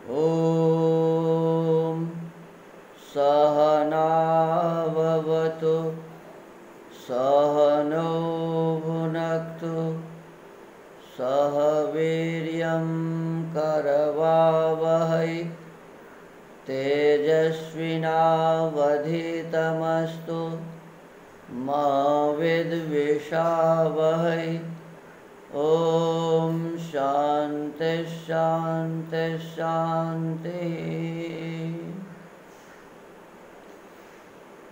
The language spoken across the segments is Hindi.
ॐ सहनाववतु सहनौ भुनक्तु सह वीर्यं करवावहै तेजस्विनावधीतमस्तु मा विद्विषावहै। ओम शांति शांति शांति।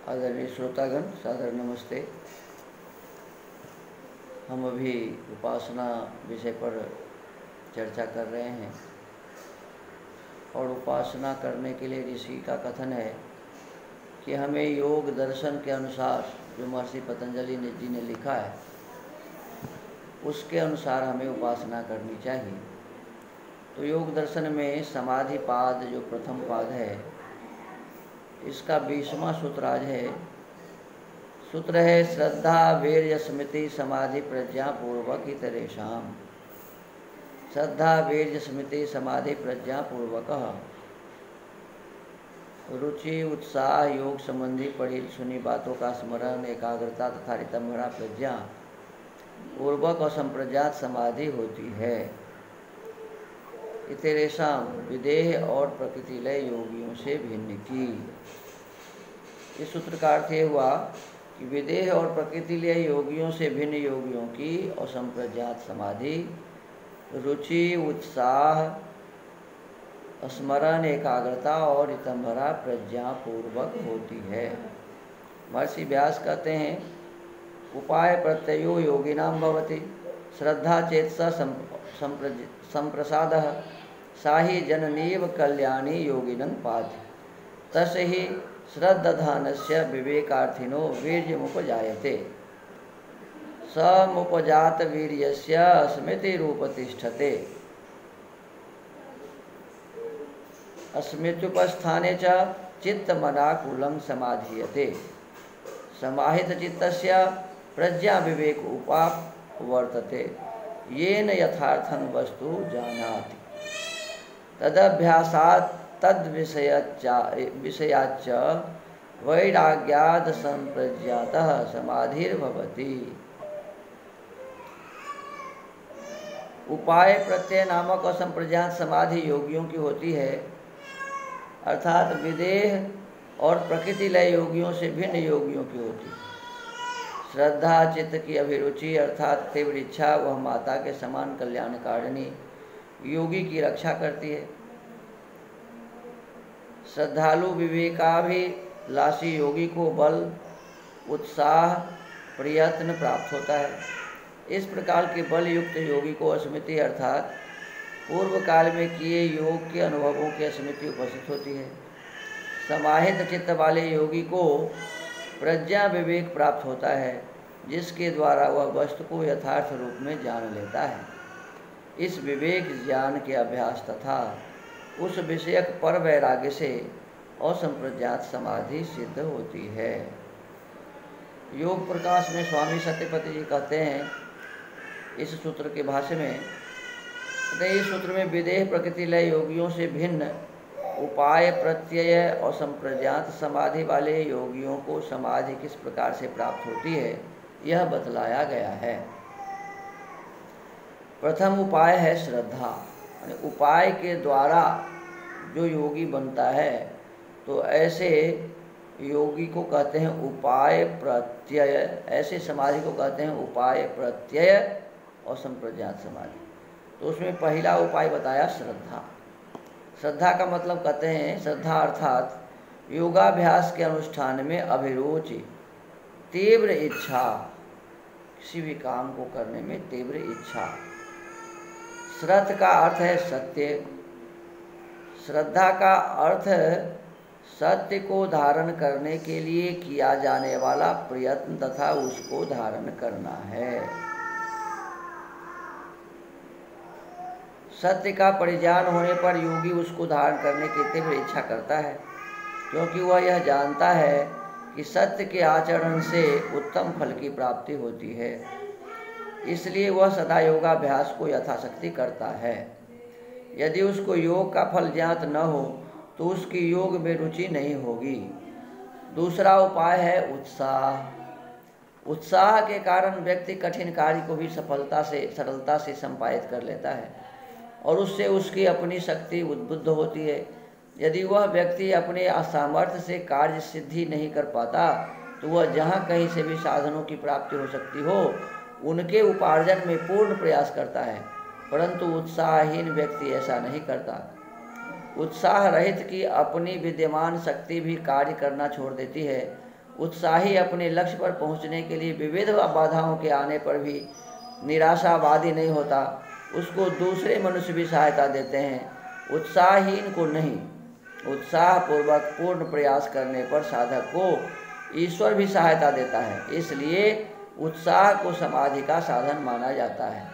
आदरणीय श्रोतागण, सादर नमस्ते। हम अभी उपासना विषय पर चर्चा कर रहे हैं और उपासना करने के लिए ऋषि का कथन है कि हमें योग दर्शन के अनुसार, जो महर्षि पतंजलि जी ने लिखा है, उसके अनुसार हमें उपासना करनी चाहिए। तो योग दर्शन में समाधि पाद, जो प्रथम पाद है, इसका 20वां सूत्र आज है। सूत्र है श्रद्धा वीर्य स्मृति समाधि प्रज्ञा पूर्वक इतरेषाम। श्रद्धा वीर्य स्मृति समाधि प्रज्ञा पूर्वक। रुचि उत्साह योग संबंधी पढ़ी सुनी बातों का स्मरण, एकाग्रता तथा रितंभरा प्रज्ञा पूर्वक और संप्रज्ञात समाधि होती है। इतरेषाम विदेह और प्रकृतिलय योगियों से भिन्न की। इस सूत्र का अर्थ यह हुआ कि विदेह और प्रकृतिलय योगियों से भिन्न योगियों की और संप्रज्ञात समाधि रुचि उत्साह स्मरण, एकाग्रता और रितंभरा प्रज्ञा पूर्वक होती है। महर्षि व्यास कहते हैं, उपाय प्रत्ययो योगिनां भवति श्रद्धा चेतसा संप्रसादः साहि जननीव कल्याणी योगिनं पाति तस्य हि श्रद्धानस्य विवेकार्थिनो वीर्यमुपजायते समुपजात वीर्यस्य स्मृति रूपतिष्ठते स्मृत्युपस्थाने च चित्तमनाकुलं समाधीयते समाहित चित्तस्य प्रज्ञा विवेक उपावर्तते येन यथार्थं वस्तु जानाति तदभ्यासात् तद्विषयाच्च वैराग्याद् संप्रज्ञातः समाधिर्भवति। उपाय प्रत्यय नामक और संप्रज्ञात समाधि योगियों की होती है, अर्थात विदेह और प्रकृतिलय योगियों से भिन्न योगियों की होती है। श्रद्धा चित्त की अभिरुचि अर्थात तीव्र इच्छा, वह माता के समान कल्याणकारिणी योगी की रक्षा करती है। श्रद्धालु विवेकाभिलाषी योगी को बल उत्साह प्रयत्न प्राप्त होता है। इस प्रकार के बल युक्त योगी को स्मृति अर्थात पूर्व काल में किए योग के अनुभवों की स्मृति उपस्थित होती है। समाहित चित्त वाले योगी को प्रज्ञा विवेक प्राप्त होता है, जिसके द्वारा वह वस्तु को यथार्थ रूप में जान लेता है। इस विवेक ज्ञान के अभ्यास तथा उस विषयक पर वैराग्य से असंप्रज्ञात समाधि सिद्ध होती है। योग प्रकाश में स्वामी सत्यपति जी कहते हैं इस सूत्र के भाष्य में, इस सूत्र में विदेह प्रकृतिलय योगियों से भिन्न उपाय प्रत्यय और संप्रज्ञात समाधि वाले योगियों को समाधि किस प्रकार से प्राप्त होती है, यह बतलाया गया है। प्रथम उपाय है श्रद्धा। उपाय के द्वारा जो योगी बनता है, तो ऐसे योगी को कहते हैं उपाय प्रत्यय। ऐसे समाधि को कहते हैं उपाय प्रत्यय और संप्रज्ञात समाधि। तो उसमें पहला उपाय बताया श्रद्धा। श्रद्धा का मतलब कहते हैं, श्रद्धा अर्थात योगाभ्यास के अनुष्ठान में अभिरुचि, तीव्र इच्छा, किसी भी काम को करने में तीव्र इच्छा। श्रद्धा का अर्थ है सत्य। श्रद्धा का अर्थ सत्य को धारण करने के लिए किया जाने वाला प्रयत्न तथा उसको धारण करना है। सत्य का परिज्ञान होने पर योगी उसको धारण करने की तीव्र इच्छा करता है, क्योंकि वह यह जानता है कि सत्य के आचरण से उत्तम फल की प्राप्ति होती है। इसलिए वह सदा योगाभ्यास को यथाशक्ति करता है। यदि उसको योग का फल ज्ञात न हो तो उसकी योग में रुचि नहीं होगी। दूसरा उपाय है उत्साह। उत्साह के कारण व्यक्ति कठिन कार्य को भी सरलता से संपादित कर लेता है और उससे उसकी अपनी शक्ति उद्बुद्ध होती है। यदि वह व्यक्ति अपने असामर्थ्य से कार्य सिद्धि नहीं कर पाता तो वह जहाँ कहीं से भी साधनों की प्राप्ति हो सकती हो उनके उपार्जन में पूर्ण प्रयास करता है, परंतु उत्साहहीन व्यक्ति ऐसा नहीं करता। उत्साह रहित की अपनी विद्यमान शक्ति भी कार्य करना छोड़ देती है। उत्साही अपने लक्ष्य पर पहुंचने के लिए विविध बाधाओं के आने पर भी निराशावादी नहीं होता, उसको दूसरे मनुष्य भी सहायता देते हैं। उत्साहहीन को नहीं, उत्साहपूर्वक पूर्ण प्रयास करने पर साधक को ईश्वर भी सहायता देता है। इसलिए उत्साह को समाधि का साधन माना जाता है।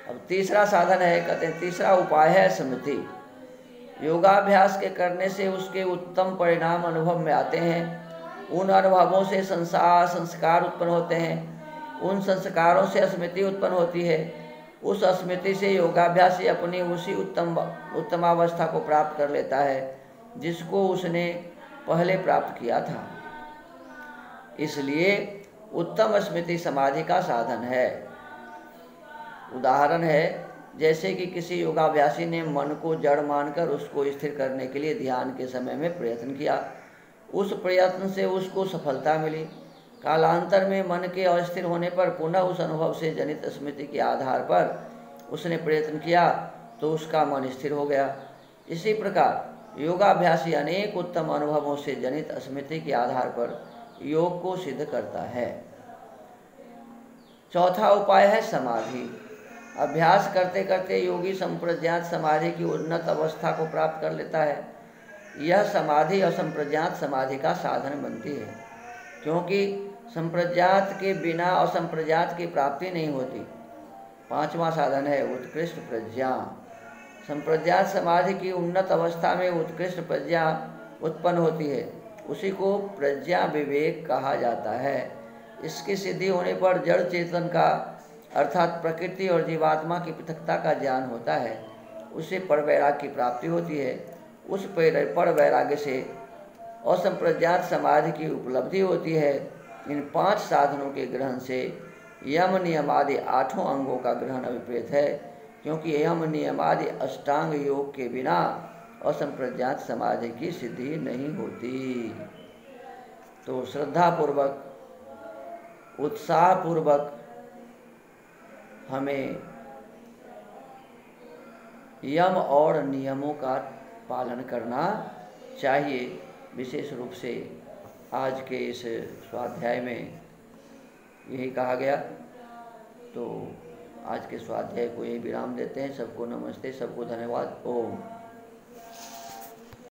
अब तीसरा साधन है, कहते हैं तीसरा उपाय है स्मृति। योगाभ्यास के करने से उसके उत्तम परिणाम अनुभव में आते हैं। उन अनुभवों से संस्कार उत्पन्न होते हैं, उन संस्कारों से स्मृति उत्पन्न होती है। उस स्मृति से योगाभ्यासी अपनी उसी उत्तमावस्था को प्राप्त कर लेता है जिसको उसने पहले प्राप्त किया था। इसलिए उत्तम स्मृति समाधि का साधन है। उदाहरण है, जैसे कि किसी योगाभ्यासी ने मन को जड़ मानकर उसको स्थिर करने के लिए ध्यान के समय में प्रयत्न किया। उस प्रयत्न से उसको सफलता मिली। कालांतर में मन के अस्थिर होने पर पुनः उस अनुभव से जनित स्मृति के आधार पर उसने प्रयत्न किया तो उसका मन स्थिर हो गया। इसी प्रकार योगाभ्यासी अनेक उत्तम अनुभवों से जनित स्मृति के आधार पर योग को सिद्ध करता है। चौथा उपाय है समाधि। अभ्यास करते करते योगी संप्रज्ञात समाधि की उन्नत अवस्था को प्राप्त कर लेता है। यह समाधि असंप्रज्ञात समाधि का साधन बनती है, क्योंकि संप्रज्ञात के बिना असंप्रज्ञात की प्राप्ति नहीं होती। पांचवा साधन है उत्कृष्ट प्रज्ञा। संप्रज्ञात समाधि की उन्नत अवस्था में उत्कृष्ट प्रज्ञा उत्पन्न होती है, उसी को प्रज्ञा विवेक कहा जाता है। इसकी सिद्धि होने पर जड़ चेतन का अर्थात प्रकृति और जीवात्मा की पृथकता का ज्ञान होता है। उसे पर वैराग्य की प्राप्ति होती है। उस पर वैराग्य से असंप्रज्ञात समाधि की उपलब्धि होती है। इन 5 साधनों के ग्रहण से यम नियम आदि 8 अंगों का ग्रहण अभिप्रेत है, क्योंकि यम नियम आदि अष्टांग योग के बिना असंप्रज्ञात समाधि की सिद्धि नहीं होती। तो श्रद्धापूर्वक उत्साहपूर्वक हमें यम और नियमों का पालन करना चाहिए। विशेष रूप से आज के इस स्वाध्याय में यही कहा गया। तो आज के स्वाध्याय को यही विराम देते हैं। सबको नमस्ते, सबको धन्यवाद। ओम।